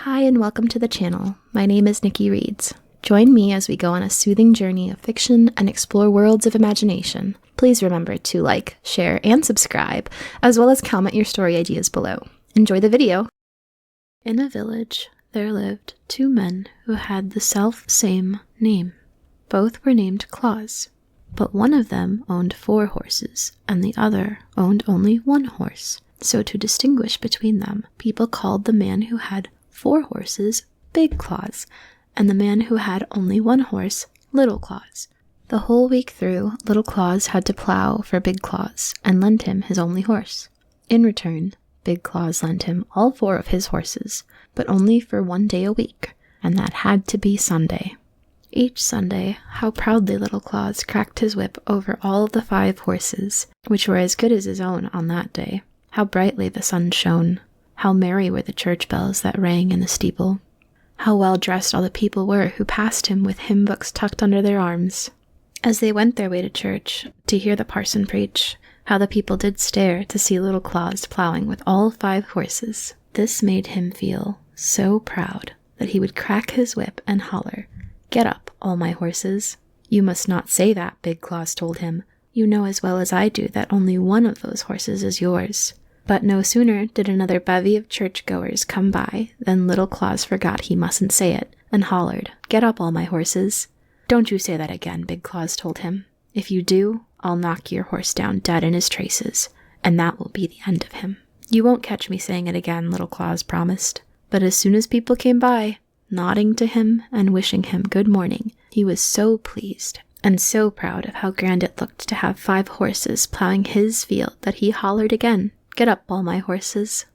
Hi and welcome to the channel. My name is Nikki Reeds. Join me as we go on a soothing journey of fiction and explore worlds of imagination. Please remember to like, share, and subscribe, as well as comment your story ideas below. Enjoy the video! In a village, there lived two men who had the self-same name. Both were named Claus, but one of them owned 4 horses, and the other owned only 1 horse. So to distinguish between them, people called the man who had 4 horses Big Claus, and the man who had only 1 horse Little Claus. The whole week through, Little Claus had to plow for Big Claus and lend him his only horse. In return, Big Claus lent him all 4 of his horses, but only for 1 day a week, and that had to be Sunday. Each Sunday, how proudly Little Claus cracked his whip over all of the 5 horses, which were as good as his own on that day. How brightly the sun shone. How merry were the church bells that rang in the steeple. How well dressed all the people were who passed him with hymn books tucked under their arms. As they went their way to church to hear the parson preach, how the people did stare to see Little Claus plowing with all 5 horses. This made him feel so proud that he would crack his whip and holler, "Get up, all my horses." "You must not say that," Big Claus told him. "You know as well as I do that only 1 of those horses is yours." But no sooner did another bevy of churchgoers come by than Little Claus forgot he mustn't say it, and hollered, "Get up, all my horses." "Don't you say that again," Big Claus told him. "If you do, I'll knock your horse down dead in his traces, and that will be the end of him." "You won't catch me saying it again," Little Claus promised. But as soon as people came by, nodding to him and wishing him good morning, he was so pleased and so proud of how grand it looked to have 5 horses plowing his field that he hollered again, "Get up, all my horses."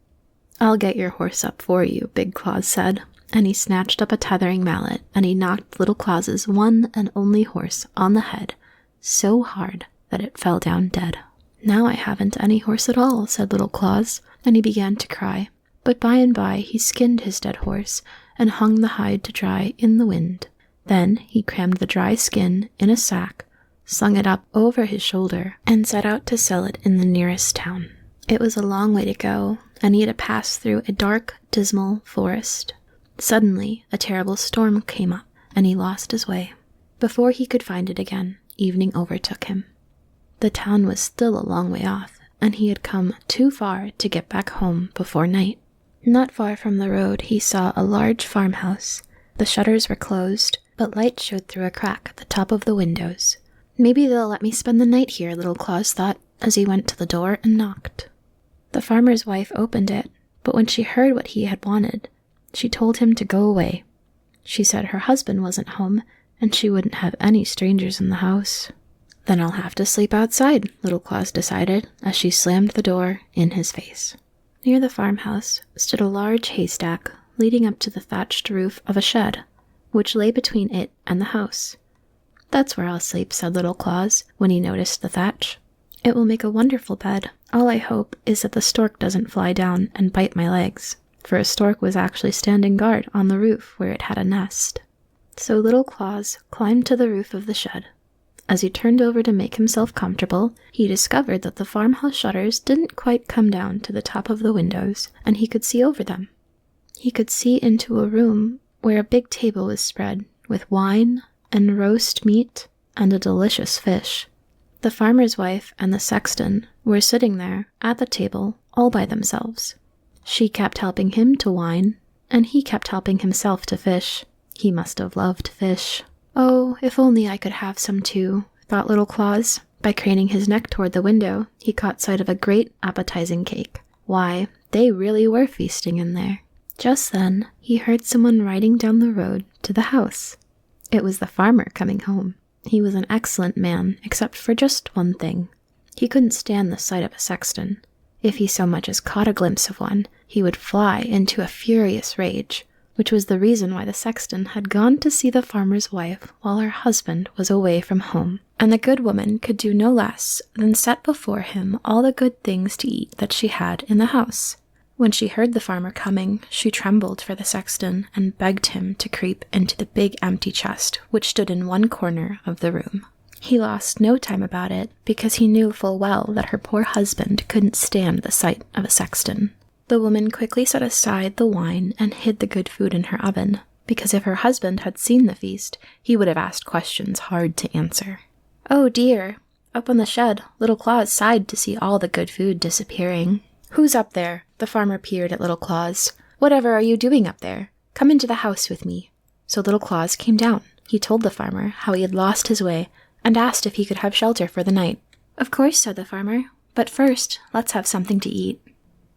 "I'll get your horse up for you," Big Claus said, and he snatched up a tethering mallet, and he knocked Little Claus's one and only horse on the head so hard that it fell down dead. "Now I haven't any horse at all," said Little Claus, and he began to cry. But by and by he skinned his dead horse and hung the hide to dry in the wind. Then he crammed the dry skin in a sack, slung it up over his shoulder, and set out to sell it in the nearest town. It was a long way to go, and he had to pass through a dark, dismal forest. Suddenly, a terrible storm came up, and he lost his way. Before he could find it again, evening overtook him. The town was still a long way off, and he had come too far to get back home before night. Not far from the road, he saw a large farmhouse. The shutters were closed, but light showed through a crack at the top of the windows. "Maybe they'll let me spend the night here," Little Claus thought, as he went to the door and knocked. The farmer's wife opened it, but when she heard what he had wanted, she told him to go away. She said her husband wasn't home, and she wouldn't have any strangers in the house. "Then I'll have to sleep outside," Little Claus decided, as she slammed the door in his face. Near the farmhouse stood a large haystack leading up to the thatched roof of a shed, which lay between it and the house. "That's where I'll sleep," said Little Claus, when he noticed the thatch. "It will make a wonderful bed. All I hope is that the stork doesn't fly down and bite my legs," for a stork was actually standing guard on the roof where it had a nest. So Little Claus climbed to the roof of the shed. As he turned over to make himself comfortable, he discovered that the farmhouse shutters didn't quite come down to the top of the windows, and he could see over them. He could see into a room where a big table was spread with wine and roast meat and a delicious fish. The farmer's wife and the sexton were sitting there at the table all by themselves. She kept helping him to wine, and he kept helping himself to fish. He must have loved fish. "Oh, if only I could have some too," thought Little Claus. By craning his neck toward the window, he caught sight of a great appetizing cake. Why, they really were feasting in there. Just then, he heard someone riding down the road to the house. It was the farmer coming home. He was an excellent man, except for just one thing. He couldn't stand the sight of a sexton. If he so much as caught a glimpse of one, he would fly into a furious rage, which was the reason why the sexton had gone to see the farmer's wife while her husband was away from home. And the good woman could do no less than set before him all the good things to eat that she had in the house. When she heard the farmer coming, she trembled for the sexton and begged him to creep into the big empty chest which stood in one corner of the room. He lost no time about it, because he knew full well that her poor husband couldn't stand the sight of a sexton. The woman quickly set aside the wine and hid the good food in her oven, because if her husband had seen the feast, he would have asked questions hard to answer. Oh dear! Up on the shed, Little Claus sighed to see all the good food disappearing. Who's up there? The farmer peered at Little Claus. Whatever are you doing up there? Come into the house with me. So Little Claus came down. He told the farmer how he had lost his way and asked if he could have shelter for the night. Of course, said the farmer, but first, let's have something to eat.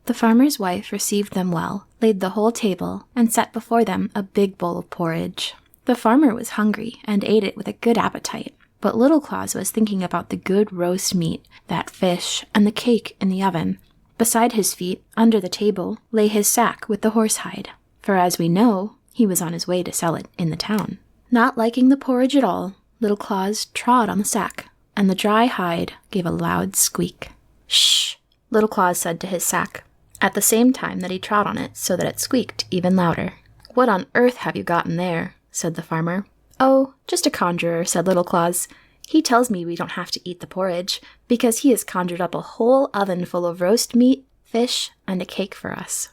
The farmer's wife received them well, laid the whole table, and set before them a big bowl of porridge. The farmer was hungry and ate it with a good appetite, but Little Claus was thinking about the good roast meat, that fish, and the cake in the oven. Beside his feet, under the table, lay his sack with the horsehide, for as we know, he was on his way to sell it in the town. Not liking the porridge at all, Little Claus trod on the sack, and the dry hide gave a loud squeak. Shh! Little Claus said to his sack, at the same time that he trod on it so that it squeaked even louder. What on earth have you gotten there? Said the farmer. Oh, just a conjurer, said Little Claus. He tells me we don't have to eat the porridge, because he has conjured up a whole oven full of roast meat, fish, and a cake for us.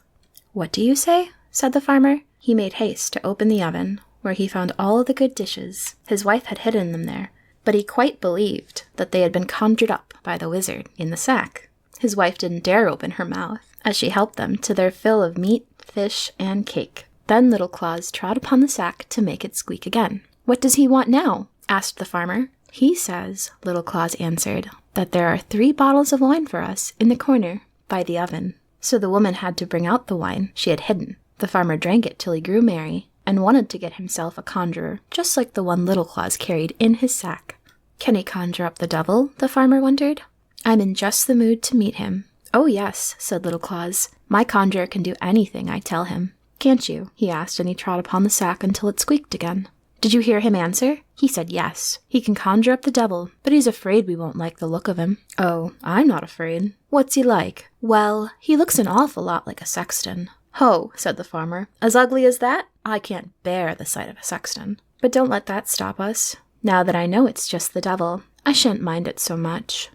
What do you say? Said the farmer. He made haste to open the oven, where he found all of the good dishes. His wife had hidden them there, but he quite believed that they had been conjured up by the wizard in the sack. His wife didn't dare open her mouth, as she helped them to their fill of meat, fish, and cake. Then Little Claus trod upon the sack to make it squeak again. What does he want now? Asked the farmer. He says, Little Claus answered, that there are 3 bottles of wine for us in the corner by the oven. So the woman had to bring out the wine she had hidden. The farmer drank it till he grew merry, and wanted to get himself a conjurer, just like the one Little Claus carried in his sack. Can he conjure up the devil? The farmer wondered. I'm in just the mood to meet him. Oh yes, said Little Claus. My conjurer can do anything I tell him. Can't you? He asked, and he trod upon the sack until it squeaked again. Did you hear him answer? He said yes. He can conjure up the devil, but he's afraid we won't like the look of him. Oh, I'm not afraid. What's he like? Well, he looks an awful lot like a sexton. Ho, said the farmer. As ugly as that? I can't bear the sight of a sexton. But don't let that stop us. Now that I know it's just the devil, I shan't mind it so much.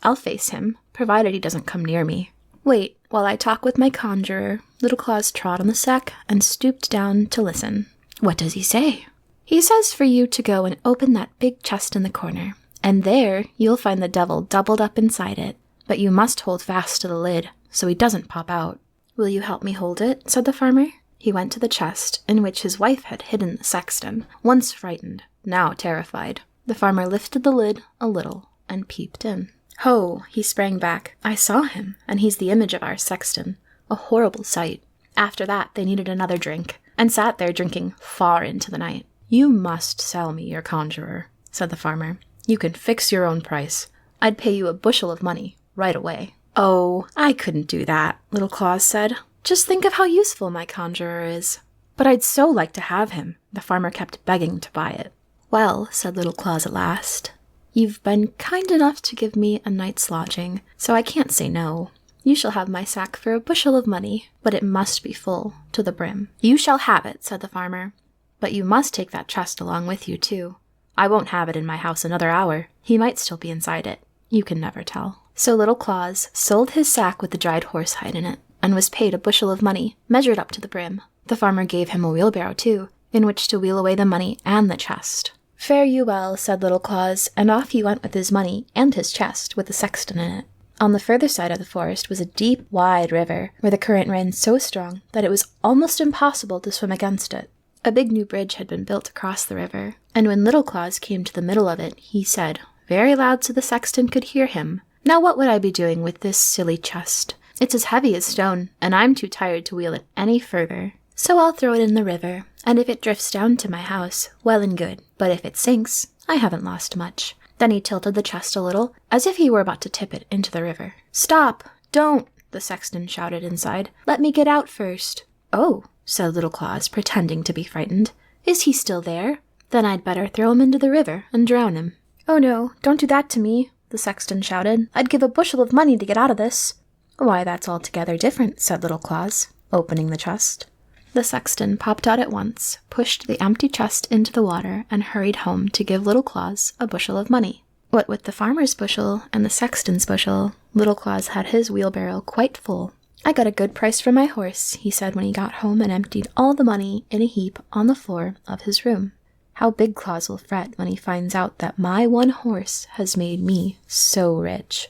I'll face him, provided he doesn't come near me. Wait, while I talk with my conjurer. Little Claus trod on the sack and stooped down to listen. What does he say? He says for you to go and open that big chest in the corner, and there you'll find the devil doubled up inside it, but you must hold fast to the lid so he doesn't pop out. Will you help me hold it? Said the farmer. He went to the chest in which his wife had hidden the sexton, once frightened, now terrified. The farmer lifted the lid a little and peeped in. Ho! He sprang back. I saw him, and he's the image of our sexton. A horrible sight. After that, they needed another drink, and sat there drinking far into the night. You must sell me your conjurer, said the farmer. You can fix your own price. I'd pay you a bushel of money, right away. Oh, I couldn't do that, Little Claus said. Just think of how useful my conjurer is. But I'd so like to have him. The farmer kept begging to buy it. Well, said Little Claus at last, you've been kind enough to give me a night's lodging, so I can't say no. You shall have my sack for a bushel of money, but it must be full to the brim. You shall have it, said the farmer. But you must take that chest along with you, too. I won't have it in my house another hour. He might still be inside it. You can never tell. So Little Claus sold his sack with the dried horsehide in it, and was paid a bushel of money, measured up to the brim. The farmer gave him a wheelbarrow, too, in which to wheel away the money and the chest. Fare you well, said Little Claus, and off he went with his money and his chest with the sexton in it. On the further side of the forest was a deep, wide river, where the current ran so strong that it was almost impossible to swim against it. A big new bridge had been built across the river, and when Little Claus came to the middle of it, he said, very loud so the sexton could hear him, Now what would I be doing with this silly chest? It's as heavy as stone, and I'm too tired to wheel it any further. So I'll throw it in the river, and if it drifts down to my house, well and good. But if it sinks, I haven't lost much. Then he tilted the chest a little, as if he were about to tip it into the river. Stop! Don't! The sexton shouted inside. Let me get out first. Oh, said Little Claus, pretending to be frightened. Is he still there? Then I'd better throw him into the river and drown him. Oh no, don't do that to me, the sexton shouted. I'd give a bushel of money to get out of this. Why, that's altogether different, said Little Claus, opening the chest. The sexton popped out at once, pushed the empty chest into the water, and hurried home to give Little Claus a bushel of money. What with the farmer's bushel and the sexton's bushel, Little Claus had his wheelbarrow quite full, "I got a good price for my horse," he said when he got home and emptied all the money in a heap on the floor of his room. "How Big Claus will fret when he finds out that my one horse has made me so rich.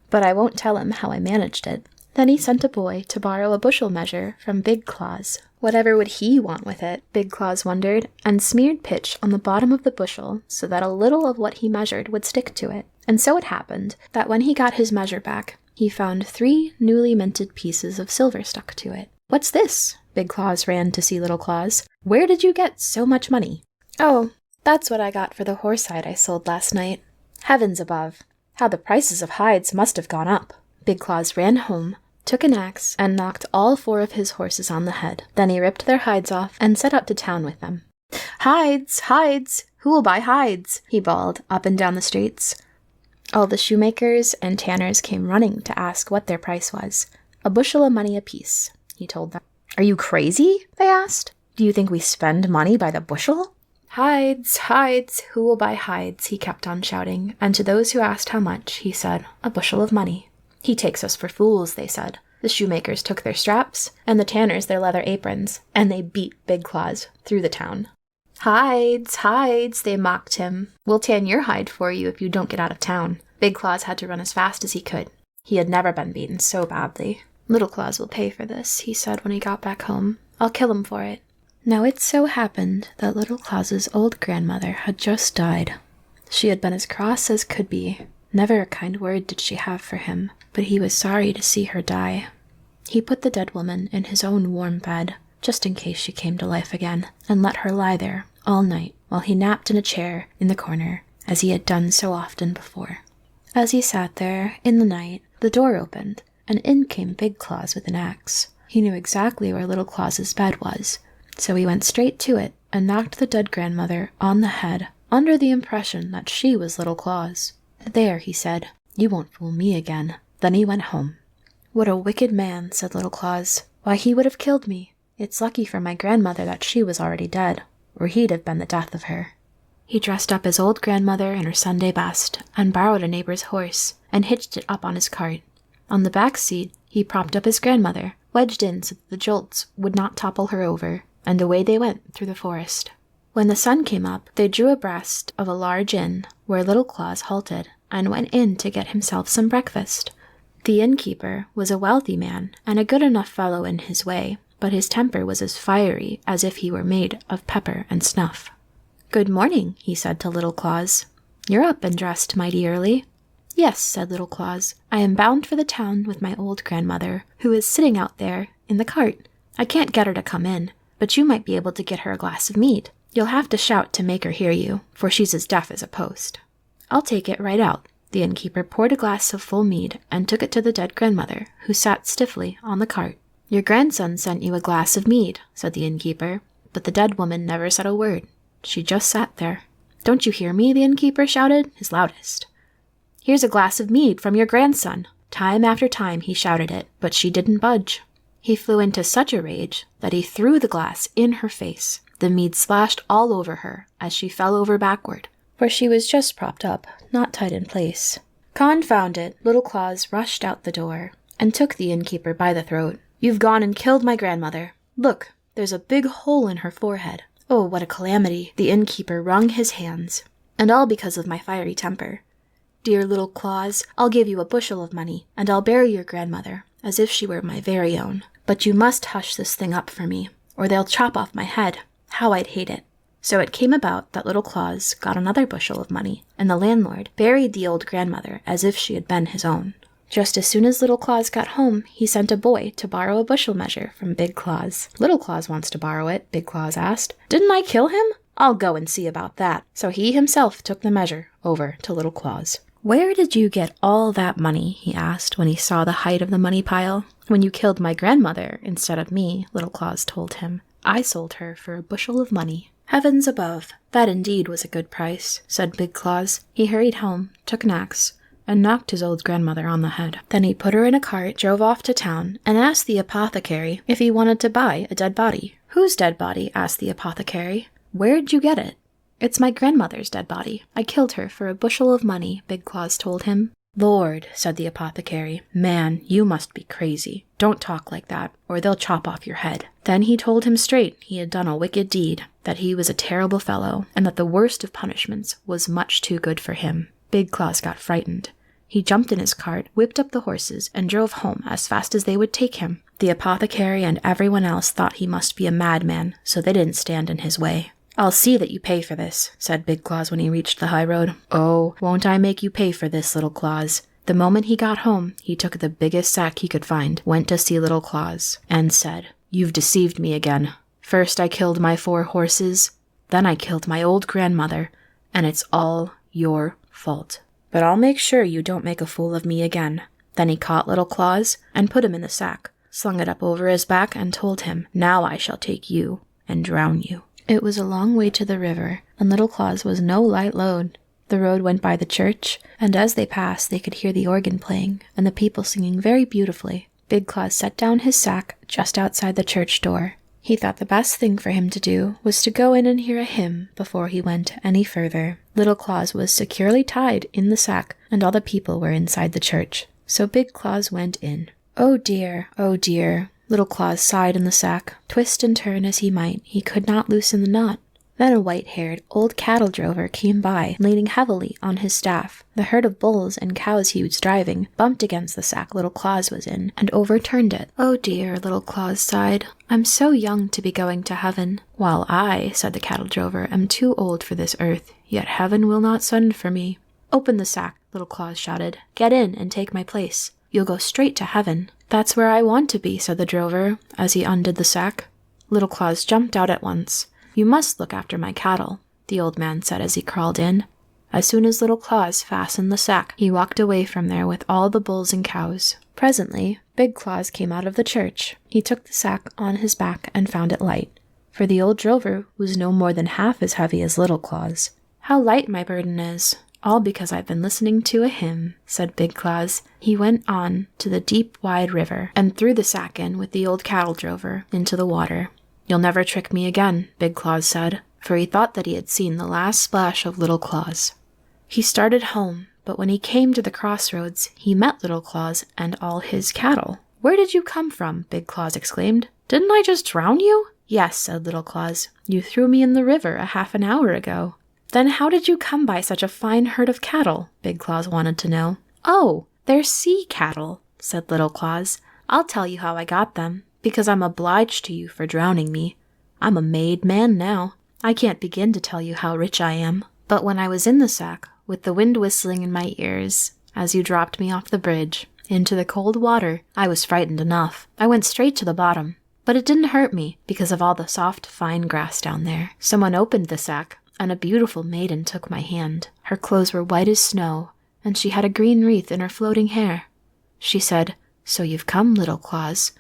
But I won't tell him how I managed it." Then he sent a boy to borrow a bushel measure from Big Claus. Whatever would he want with it, Big Claus wondered, and smeared pitch on the bottom of the bushel so that a little of what he measured would stick to it. And so it happened that when he got his measure back, he found 3 newly minted pieces of silver stuck to it. "What's this?" Big Claus ran to see Little Claus. "Where did you get so much money?" "Oh, that's what I got for the horse hide I sold last night." Heavens above! How the prices of hides must have gone up! Big Claus ran home, took an axe, and knocked all 4 of his horses on the head. Then he ripped their hides off and set out to town with them. "Hides! Hides! Who will buy hides?" he bawled up and down the streets. All the shoemakers and tanners came running to ask what their price was. "A bushel of money apiece," he told them. "Are you crazy?" they asked. "Do you think we spend money by the bushel?" "Hides! Hides! Who will buy hides?" he kept on shouting, and to those who asked how much, he said, "A bushel of money." "He takes us for fools," they said. The shoemakers took their straps, and the tanners their leather aprons, and they beat Big Claus through the town. "Hides! Hides!" they mocked him. "We'll tan your hide for you if you don't get out of town." Big Claus had to run as fast as he could. He had never been beaten so badly. "Little Claus will pay for this," he said when he got back home. "I'll kill him for it." Now it so happened that Little Claus's old grandmother had just died. She had been as cross as could be. Never a kind word did she have for him, but he was sorry to see her die. He put the dead woman in his own warm bed, just in case she came to life again, and let her lie there all night while he napped in a chair in the corner, as he had done so often before. As he sat there in the night, the door opened, and in came Big Claus with an axe. He knew exactly where Little Claus's bed was, so he went straight to it and knocked the dead grandmother on the head, under the impression that she was Little Claus. "There," he said, "you won't fool me again." Then he went home. "What a wicked man," said Little Claus. "Why, he would have killed me. It's lucky for my grandmother that she was already dead, or he'd have been the death of her." He dressed up his old grandmother in her Sunday best, and borrowed a neighbor's horse, and hitched it up on his cart. On the back seat, he propped up his grandmother, wedged in so that the jolts would not topple her over, and away they went through the forest. When the sun came up, they drew abreast of a large inn, where Little Claus halted, and went in to get himself some breakfast. The innkeeper was a wealthy man, and a good enough fellow in his way, but his temper was as fiery as if he were made of pepper and snuff. "Good morning," he said to Little Claus. "You're up and dressed mighty early." "Yes," said Little Claus. "I am bound for the town with my old grandmother, who is sitting out there in the cart. I can't get her to come in, but you might be able to get her a glass of mead. You'll have to shout to make her hear you, for she's as deaf as a post." "I'll take it right out." The innkeeper poured a glass of full mead and took it to the dead grandmother, who sat stiffly on the cart. "Your grandson sent you a glass of mead," said the innkeeper, but the dead woman never said a word. She just sat there. "Don't you hear me?" the innkeeper shouted, his loudest. "Here's a glass of mead from your grandson." Time after time he shouted it, but she didn't budge. He flew into such a rage that he threw the glass in her face. The mead splashed all over her as she fell over backward, for she was just propped up, not tied in place. Confound it! Little Claus rushed out the door and took the innkeeper by the throat. "You've gone and killed my grandmother. Look, there's a big hole in her forehead. Oh, what a calamity!" The innkeeper wrung his hands. "And all because of my fiery temper. Dear Little Claus, I'll give you a bushel of money, and I'll bury your grandmother, as if she were my very own. But you must hush this thing up for me, or they'll chop off my head. How I'd hate it." So it came about that Little Claus got another bushel of money, and the landlord buried the old grandmother as if she had been his own. Just as soon as Little Claus got home, he sent a boy to borrow a bushel measure from Big Claus. "Little Claus wants to borrow it," Big Claus asked. "Didn't I kill him? I'll go and see about that." So he himself took the measure over to Little Claus. "Where did you get all that money?" he asked when he saw the height of the money pile. "When you killed my grandmother instead of me," Little Claus told him. "I sold her for a bushel of money." "Heavens above, that indeed was a good price," said Big Claus. He hurried home, took an axe, and knocked his old grandmother on the head. Then he put her in a cart, drove off to town, and asked the apothecary if he wanted to buy a dead body. "Whose dead body?" asked the apothecary. "Where'd you get it?" "It's my grandmother's dead body. I killed her for a bushel of money," Big Claus told him. "Lord," said the apothecary, "man, you must be crazy. Don't talk like that, or they'll chop off your head." Then he told him straight he had done a wicked deed, that he was a terrible fellow, and that the worst of punishments was much too good for him. Big Claus got frightened. He jumped in his cart, whipped up the horses, and drove home as fast as they would take him. The apothecary and everyone else thought he must be a madman, so they didn't stand in his way. "I'll see that you pay for this," said Big Claus when he reached the high road. "Oh, won't I make you pay for this, Little Claus?" The moment he got home, he took the biggest sack he could find, went to see Little Claus, and said, "You've deceived me again. First I killed my 4 horses, then I killed my old grandmother, and it's all your fault. But I'll make sure you don't make a fool of me again." Then he caught Little Claus and put him in the sack, slung it up over his back, and told him, "Now I shall take you and drown you." It was a long way to the river, and Little Claus was no light load. The road went by the church, and as they passed they could hear the organ playing and the people singing very beautifully. Big Claus set down his sack just outside the church door. He thought the best thing for him to do was to go in and hear a hymn before he went any further. Little Claus was securely tied in the sack, and all the people were inside the church. So Big Claus went in. Oh dear, Little Claus sighed in the sack. Twist and turn as he might, he could not loosen the knot. Then a white-haired old cattle drover came by, leaning heavily on his staff. The herd of bulls and cows he was driving bumped against the sack Little Claus was in, and overturned it. "Oh dear," Little Claus sighed. "I'm so young to be going to heaven." "While I," said the cattle drover, "am too old for this earth, yet heaven will not send for me." "Open the sack," Little Claus shouted. "Get in and take my place. You'll go straight to heaven." "That's where I want to be," said the drover, as he undid the sack. Little Claus jumped out at once. "You must look after my cattle," the old man said as he crawled in. As soon as Little Claus fastened the sack, he walked away from there with all the bulls and cows. Presently, Big Claus came out of the church. He took the sack on his back and found it light, for the old drover was no more than half as heavy as Little Claus. "How light my burden is, all because I've been listening to a hymn," said Big Claus. He went on to the deep, wide river and threw the sack in with the old cattle drover into the water. "You'll never trick me again," Big Claus said, for he thought that he had seen the last splash of Little Claus. He started home, but when he came to the crossroads, he met Little Claus and all his cattle. "Where did you come from?" Big Claus exclaimed. "Didn't I just drown you?" "Yes," said Little Claus. "You threw me in the river a half an hour ago." "Then how did you come by such a fine herd of cattle?" Big Claus wanted to know. "Oh, they're sea cattle," said Little Claus. "I'll tell you how I got them. Because I'm obliged to you for drowning me. I'm a made man now. I can't begin to tell you how rich I am. But when I was in the sack, with the wind whistling in my ears, as you dropped me off the bridge, into the cold water, I was frightened enough. I went straight to the bottom. But it didn't hurt me, because of all the soft, fine grass down there. Someone opened the sack, and a beautiful maiden took my hand. Her clothes were white as snow, and she had a green wreath in her floating hair. She said, 'So you've come, Little Claus.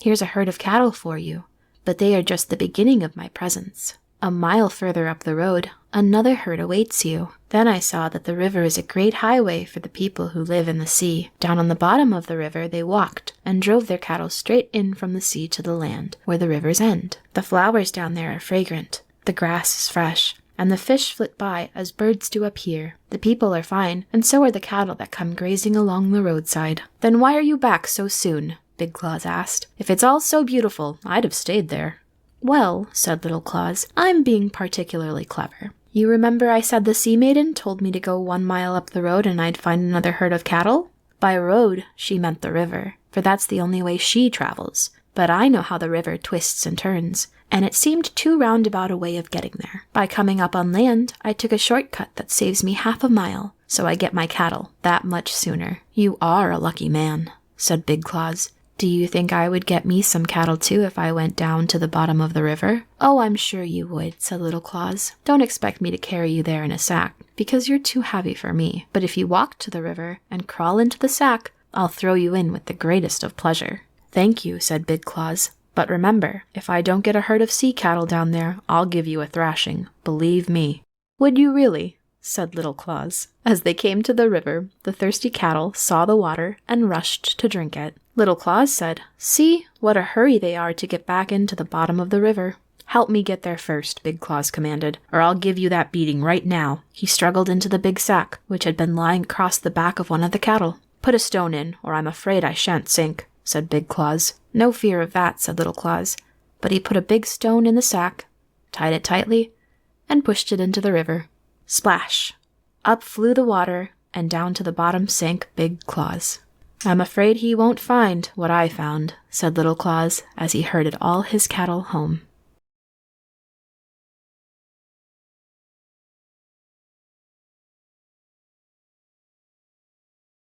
Here's a herd of cattle for you, but they are just the beginning of my presents. A mile further up the road, another herd awaits you.' Then I saw that the river is a great highway for the people who live in the sea. Down on the bottom of the river they walked, and drove their cattle straight in from the sea to the land, where the rivers end. The flowers down there are fragrant, the grass is fresh, and the fish flit by as birds do up here. The people are fine, and so are the cattle that come grazing along the roadside." "Then why are you back so soon?" Big Claus asked. "If it's all so beautiful, I'd have stayed there." "Well," said Little Claus, "I'm being particularly clever. You remember I said the sea maiden told me to go 1 mile up the road and I'd find another herd of cattle? By road, she meant the river, for that's the only way she travels. But I know how the river twists and turns, and it seemed too roundabout a way of getting there. By coming up on land, I took a shortcut that saves me half a mile, so I get my cattle that much sooner." "You are a lucky man," said Big Claus. "Do you think I would get me some cattle too if I went down to the bottom of the river?" "Oh, I'm sure you would," said Little Claus. "Don't expect me to carry you there in a sack, because you're too heavy for me. But if you walk to the river and crawl into the sack, I'll throw you in with the greatest of pleasure." "Thank you," said Big Claus. "But remember, if I don't get a herd of sea cattle down there, I'll give you a thrashing. Believe me." "Would you really?" said Little Claus. As they came to the river, the thirsty cattle saw the water and rushed to drink it. Little Claus said, "See what a hurry they are to get back into the bottom of the river. "Help me get there first," Big Claus commanded, "or I'll give you that beating right now." He struggled into the big sack, which had been lying across the back of one of the cattle. "Put a stone in, or I'm afraid I shan't sink," said Big Claus. "No fear of that," said Little Claus. But he put a big stone in the sack, tied it tightly, and pushed it into the river. Splash! Up flew the water, and down to the bottom sank Big Claus. "I'm afraid he won't find what I found," said Little Claus as he herded all his cattle home.